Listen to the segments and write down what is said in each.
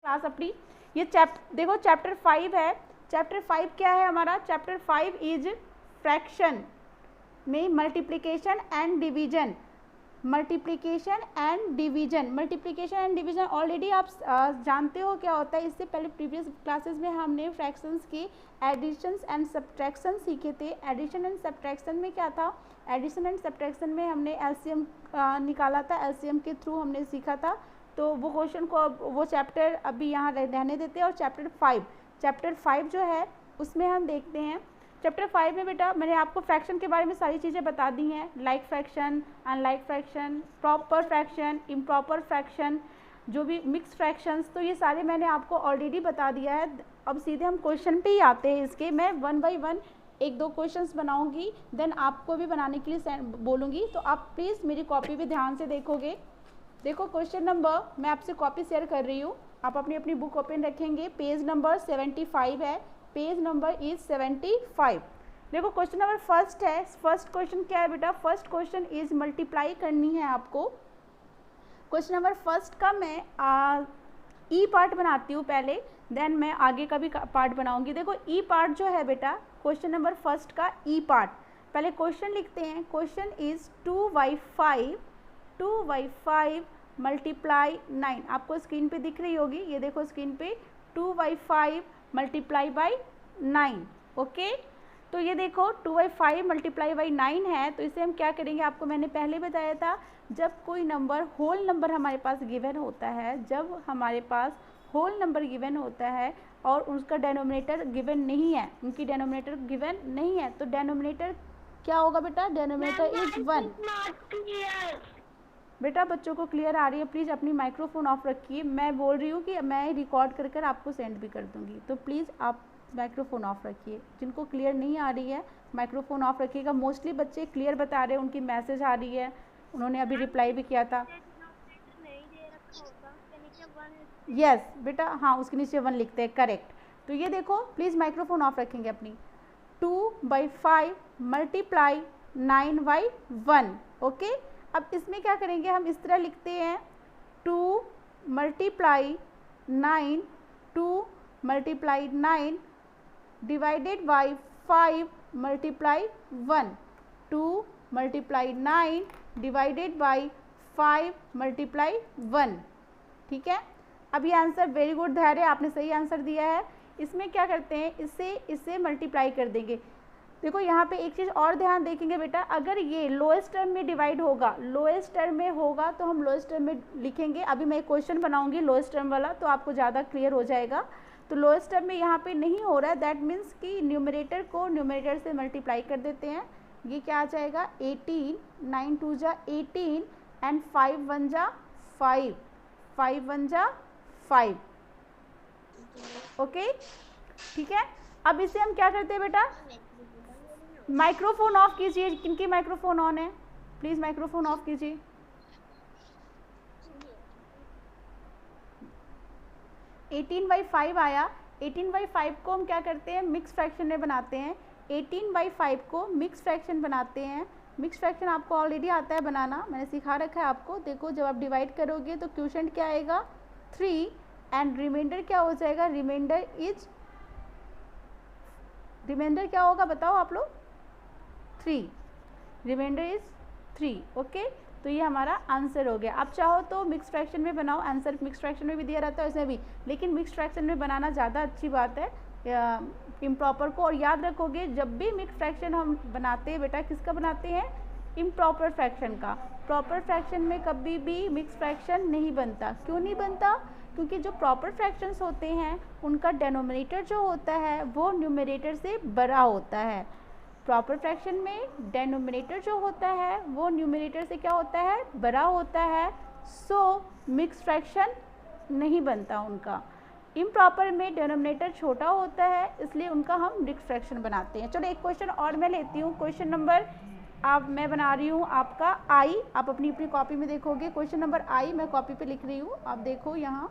Class अपनी। ये देखो चैप्टर 5 है। चैप्टर 5 क्या है हमारा? चैप्टर 5 इज फ्रैक्शन में multiplication and division. Multiplication and division, multiplication and division already आप जानते हो क्या होता है। इससे पहले प्रीवियस क्लासेस में हमने फ्रैक्शंस की एडिशंस एंड सब्ट्रैक्शन सीखे थे। एडिशन एंड सब्ट्रैक्शन में क्या था? एडिशन एंड सब्ट्रैक्शन में हमने एलसीएम निकाला था, एलसीएम के थ्रू हमने सीखा था। तो वो क्वेश्चन को, वो चैप्टर अभी यहाँ रहने देते हैं। और चैप्टर 5 जो है उसमें हम देखते हैं। चैप्टर 5 में बेटा मैंने आपको फ्रैक्शन के बारे में सारी चीज़ें बता दी हैं, like fraction, unlike fraction, proper fraction, improper fraction, जो भी मिक्स फ्रैक्शंस, तो ये सारे मैंने आपको ऑलरेडी बता दिया है। अब सीधे हम क्वेश्चन पे ही आते हैं इसके। मैं 1 बाय 1 एक दो क्वेश्चंस बनाऊंगी, देन आपको भी बनाने के लिए बोलूँगी। तो आप प्लीज़ मेरी कॉपी भी ध्यान से देखोगे। देखो क्वेश्चन नंबर, मैं आपसे कॉपी शेयर कर रही हूँ, आप अपनी अपनी बुक ओपन रखेंगे। पेज नंबर 75 है, पेज नंबर इज 75। देखो क्वेश्चन नंबर फर्स्ट है। फर्स्ट क्वेश्चन क्या है बेटा? फर्स्ट क्वेश्चन इज मल्टीप्लाई करनी है आपको। क्वेश्चन नंबर फर्स्ट का मैं ई पार्ट बनाती हूँ पहले, देन मैं आगे का भी पार्ट बनाऊंगी। देखो ई पार्ट जो है बेटा क्वेश्चन नंबर फर्स्ट का ई पार्ट, पहले क्वेश्चन लिखते हैं। Question is 2/5 multiply 9। आपको स्क्रीन पे दिख रही होगी, ये देखो स्क्रीन पे 2/5 मल्टीप्लाई बाई 9। ओके, तो ये देखो 2/5 मल्टीप्लाई बाई 9 है। तो इसे हम क्या करेंगे, आपको मैंने पहले बताया था, जब कोई नंबर होल नंबर हमारे पास गिवन होता है, जब हमारे पास होल नंबर गिवन होता है और उसका डेनोमिनेटर गिवन नहीं है, उनकी डेनोमिनेटर गिवन नहीं है, तो डेनोमिनेटर क्या होगा बेटा? Denominator is 1। बेटा बच्चों को क्लियर आ रही है? प्लीज़ अपनी माइक्रोफोन ऑफ रखिए। मैं बोल रही हूँ कि मैं रिकॉर्ड कर कर आपको सेंड भी कर दूँगी, तो प्लीज़ आप माइक्रोफोन ऑफ रखिए। जिनको क्लियर नहीं आ रही है माइक्रोफोन ऑफ रखिएगा। मोस्टली बच्चे क्लियर बता रहे हैं, उनकी मैसेज आ रही है, उन्होंने अभी रिप्लाई भी किया था। यस बेटा, हाँ उसके नीचे 1 लिखते हैं, करेक्ट। तो ये देखो प्लीज़ माइक्रोफोन ऑफ रखेंगे अपनी। 2/5 मल्टीप्लाई 9/1। ओके, अब इसमें क्या करेंगे, हम इस तरह लिखते हैं 2 multiply 9, 2 multiply 9 divided by 5 multiply 1, 2 multiply 9 divided by 5 multiply 1। ठीक है, अब ये आंसर, वेरी गुड धैर्य, आपने सही आंसर दिया है। इसमें क्या करते हैं, इससे मल्टीप्लाई कर देंगे। देखो यहाँ पे एक चीज़ और ध्यान देखेंगे बेटा, अगर ये लोएस्ट टर्म में डिवाइड होगा, लोएस्ट टर्म में होगा तो हम लोएस्ट टर्म में लिखेंगे। अभी मैं एक क्वेश्चन बनाऊंगी लोएस्ट टर्म वाला, तो आपको ज़्यादा क्लियर हो जाएगा। तो लोएस्ट टर्म में यहाँ पे नहीं हो रहा है, दैट मीन्स कि न्यूमरेटर को न्यूमरेटर से मल्टीप्लाई कर देते हैं। ये क्या आ जाएगा? 18, 9 2 जा 18 एंड 5 1 जा 5, 5 1 जा 5। ओके, ठीक है। अब इसे हम क्या करते हैं बेटा, माइक्रोफोन ऑफ कीजिए। किनकी माइक्रोफोन ऑन है? प्लीज माइक्रोफोन ऑफ कीजिए। एटीन बाई 5 आया। 18/5 को हम क्या करते हैं, मिक्स फ्रैक्शन में बनाते हैं। 18/5 को मिक्स फ्रैक्शन बनाते हैं। मिक्स फ्रैक्शन आपको ऑलरेडी आता है बनाना, मैंने सिखा रखा है आपको। देखो जब आप डिवाइड करोगे तो क्वोशंट क्या आएगा? 3 एंड रिमाइंडर क्या हो जाएगा? रिमाइंडर क्या होगा बताओ आप लोग? 3, रिमाइंडर इज 3। ओके, तो ये हमारा आंसर हो गया। आप चाहो तो मिक्स फ्रैक्शन में बनाओ, आंसर मिक्स फ्रैक्शन में भी दिया रहता है इसमें भी, लेकिन मिक्स फ्रैक्शन में बनाना ज़्यादा अच्छी बात है इम्प्रॉपर को। और याद रखोगे जब भी मिक्स फ्रैक्शन हम बनाते हैं बेटा, किसका बनाते हैं? इम्प्रॉपर फ्रैक्शन का। प्रॉपर फ्रैक्शन में कभी भी मिक्स फ्रैक्शन नहीं बनता। क्यों नहीं बनता? क्योंकि जो प्रॉपर फ्रैक्शंस होते हैं उनका डेनोमिनेटर जो होता है वो न्यूमरेटर से बड़ा होता है। प्रॉपर फ्रैक्शन में डेनोमिनेटर जो होता है वो न्यूमरेटर से क्या होता है? बड़ा होता है। सो मिक्स फ्रैक्शन नहीं बनता उनका। इम्प्रॉपर में डेनोमिनेटर छोटा होता है, इसलिए उनका हम मिक्स फ्रैक्शन बनाते हैं। चलो एक क्वेश्चन और मैं लेती हूँ। क्वेश्चन नंबर मैं बना रही हूँ आपका आई, आप अपनी अपनी कॉपी में देखोगे। क्वेश्चन नंबर आई मैं कॉपी पे लिख रही हूँ, आप देखो यहाँ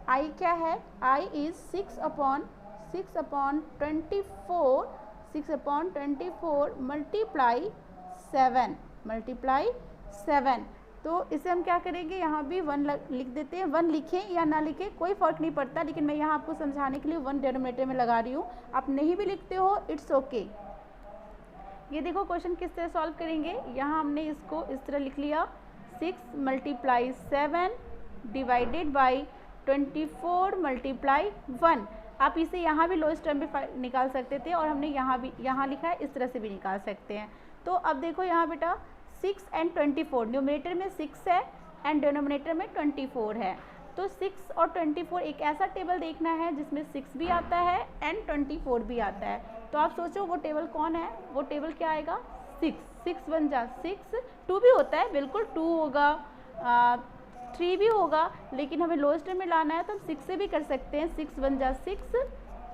आई क्या है? आई इज 6/24 मल्टीप्लाई 7, तो इसे हम क्या करेंगे, यहाँ भी 1 लिख देते हैं। 1 लिखें या ना लिखें कोई फ़र्क नहीं पड़ता, लेकिन मैं यहाँ आपको समझाने के लिए 1 डिनोमिनेटर में लगा रही हूँ। आप नहीं भी लिखते हो इट्स ओके। ये देखो क्वेश्चन किस तरह सॉल्व करेंगे। यहाँ हमने इसको इस तरह लिख लिया, 6 × 7 डिवाइडेड बाई 24 × 1। आप इसे यहाँ भी लोएस्ट टर्म पे निकाल सकते थे, और हमने यहाँ लिखा है, इस तरह से भी निकाल सकते हैं। तो अब देखो यहाँ बेटा 6 and 24, न्यूमरेटर में 6 है एंड डिनोमिनेटर में 24 है। तो 6 और 24 एक ऐसा टेबल देखना है जिसमें 6 भी आता है एंड 24 भी आता है। तो आप सोचो वो टेबल कौन है, वो टेबल क्या आएगा, 6। 6 1 जा 6, 2 भी होता है, बिल्कुल 2 होगा, 3 भी होगा, लेकिन हमें लोएस्ट में लाना है तो हम 6 से भी कर सकते हैं। 6 1 जा 6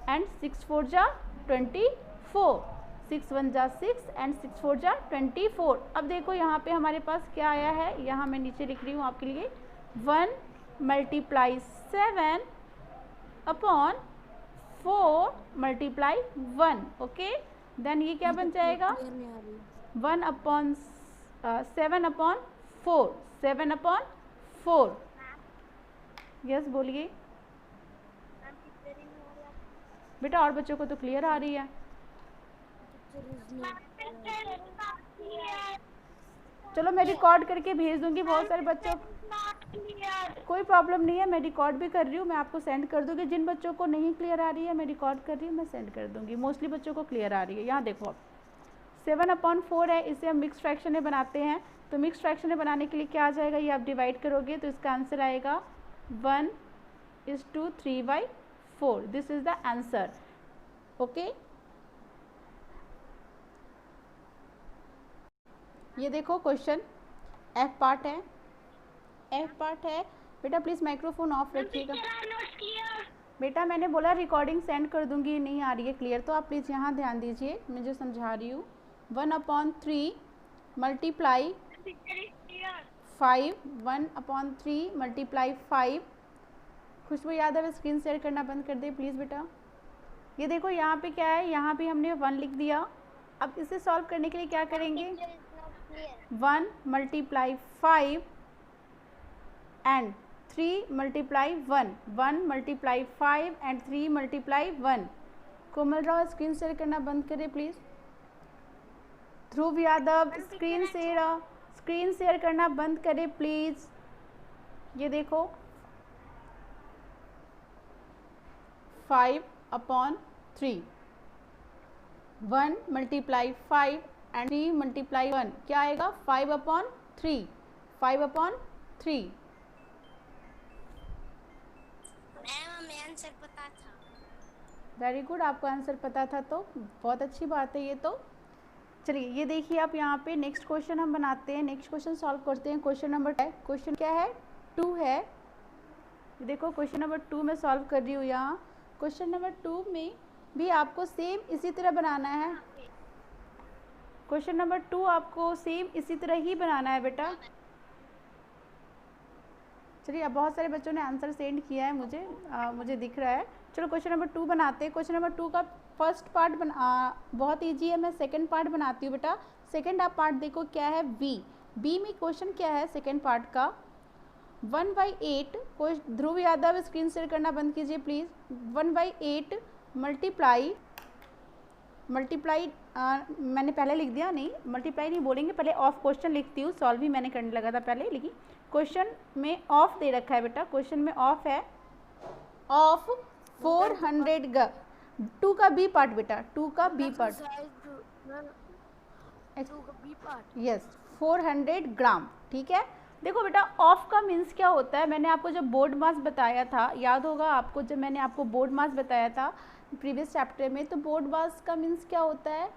एंड 6 4 जा 24, 6 1 जा 6 एंड 6 4 जा 24। अब देखो यहाँ पे हमारे पास क्या आया है, यहाँ मैं नीचे लिख रही हूँ आपके लिए, 1 × 7 अपॉन 4 × 1। ओके, देन ये क्या बन जाएगा, 7/4, 7/4। यस बोलिए बेटा, और बच्चों को तो क्लियर आ रही है। चलो मैं रिकॉर्ड करके भेज दूंगी, बहुत सारे बच्चों, कोई प्रॉब्लम नहीं है, मैं रिकॉर्ड भी कर रही हूँ, मैं आपको सेंड कर दूंगी। जिन बच्चों को नहीं क्लियर आ रही है मैं रिकॉर्ड कर रही हूँ, मैं सेंड कर दूंगी। मोस्टली बच्चों को क्लियर आ रही है। यहाँ देखो 7/4 है, इसे हम मिक्स फ्रैक्शन में बनाते हैं। तो मिक्स फ्रैक्शन में बनाने के लिए क्या आ जाएगा, ये आप डिवाइड करोगे तो इसका आंसर आएगा 1:3/4। This is the answer. Okay, ये देखो क्वेश्चन एफ पार्ट है, एफ पार्ट है। बेटा प्लीज़ माइक्रोफोन ऑफ रखिएगा। बेटा मैंने बोला रिकॉर्डिंग सेंड कर दूंगी, नहीं आ रही है क्लियर, तो आप प्लीज़ यहाँ ध्यान दीजिए, मैं जो समझा रही हूँ। 1/3 × 5, 1/3 × 5। खुशबू यादव स्क्रीन शेयर करना बंद कर दे प्लीज़ बेटा। ये देखो यहाँ पे क्या है, यहाँ भी हमने 1 लिख दिया। अब इसे सॉल्व करने के लिए क्या करेंगे, 1 × 5 and 3 × 1, 1 × 5 and 3 × 1। Komal Rao screen share करना बंद करें please. Dhruv Yadav screen share करना बंद करें प्लीज़। ये देखो 5/3, 1 × 5 एंड 3 × 1 क्या आएगा, 5/3, 5/3। हमें आंसर पता था। वेरी गुड, आपको आंसर पता था तो बहुत अच्छी बात है ये तो। चलिए ये देखिए आप यहाँ पे नेक्स्ट क्वेश्चन हम बनाते हैं, नेक्स्ट क्वेश्चन सॉल्व करते हैं। क्वेश्चन नंबर क्वेश्चन क्या है, 2 है। देखो क्वेश्चन नंबर 2 में सॉल्व कर रही हूँ। यहाँ क्वेश्चन नंबर 2 में भी आपको सेम इसी तरह बनाना है। क्वेश्चन नंबर 2 आपको सेम इसी तरह ही बनाना है बेटा। चलिए अब बहुत सारे बच्चों ने आंसर सेंड किया है मुझे दिख रहा है। चलो क्वेश्चन नंबर 2 बनाते हैं। क्वेश्चन नंबर 2 का फर्स्ट पार्ट बहुत इजी है, मैं सेकंड पार्ट बनाती हूँ बेटा। सेकंड आप पार्ट देखो क्या है, बी में क्वेश्चन क्या है सेकंड पार्ट का, 1/8। ध्रुव यादव स्क्रीन शेयर करना बंद कीजिए प्लीज़। 1/8 मल्टीप्लाई मैंने पहले लिख दिया, नहीं मल्टीप्लाई नहीं बोलेंगे, पहले ऑफ क्वेश्चन लिखती हूँ, सॉल्व भी मैंने करने लगा था पहले, लेकिन क्वेश्चन में ऑफ दे रखा है बेटा, क्वेश्चन में ऑफ है, ऑफ 400 2 का बी पार्ट बेटा, 2 का बी पार्ट, यस 400 ग्राम, ठीक है। देखो बेटा ऑफ का मीन्स क्या होता है, मैंने आपको जब बोर्ड मास बताया था, याद होगा आपको, जब मैंने आपको बोर्ड मास बताया था प्रीवियस चैप्टर में, तो बोर्ड मास का मीन्स क्या होता है,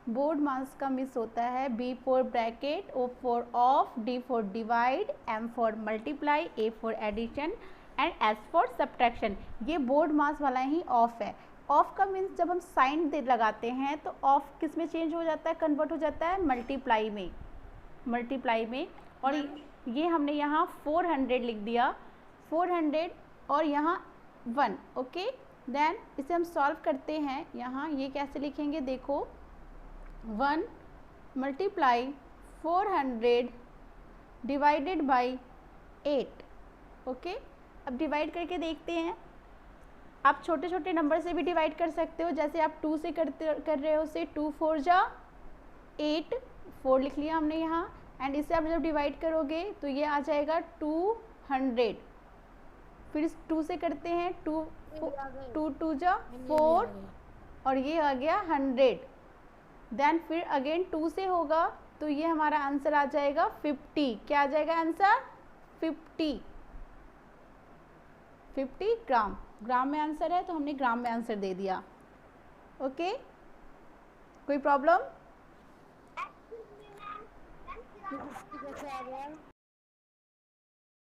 बोर्ड मास का मीन्स होता है B for bracket, O for of, D for divide, M for multiply, A for addition and S for subtraction. ये बोर्ड मास वाला ही ऑफ है। ऑफ का मीन्स जब हम साइन दे लगाते हैं तो ऑफ किस में चेंज हो जाता है, कन्वर्ट हो जाता है मल्टीप्लाई में, और ये हमने यहाँ 400 लिख दिया, 400 और यहाँ 1, ओके। देन इसे हम सॉल्व करते हैं। यहाँ ये कैसे लिखेंगे, देखो 1 × 400 डिवाइडेड बाई 8। ओके, अब डिवाइड करके देखते हैं। आप छोटे छोटे नंबर से भी डिवाइड कर सकते हो, जैसे आप 2 से कर रहे हो, से 2 4 जा 8, 4 लिख लिया हमने यहाँ। एंड इससे आप जब डिवाइड करोगे तो ये आ जाएगा 200। फिर इस 2 से करते हैं, 2 2 जा 4 और ये आ गया 100। देन फिर अगेन 2 से होगा तो ये हमारा आंसर आ जाएगा 50। क्या आ जाएगा आंसर? 50 ग्राम। ग्राम में आंसर है तो हमने ग्राम में आंसर दे दिया। ओके, कोई प्रॉब्लम?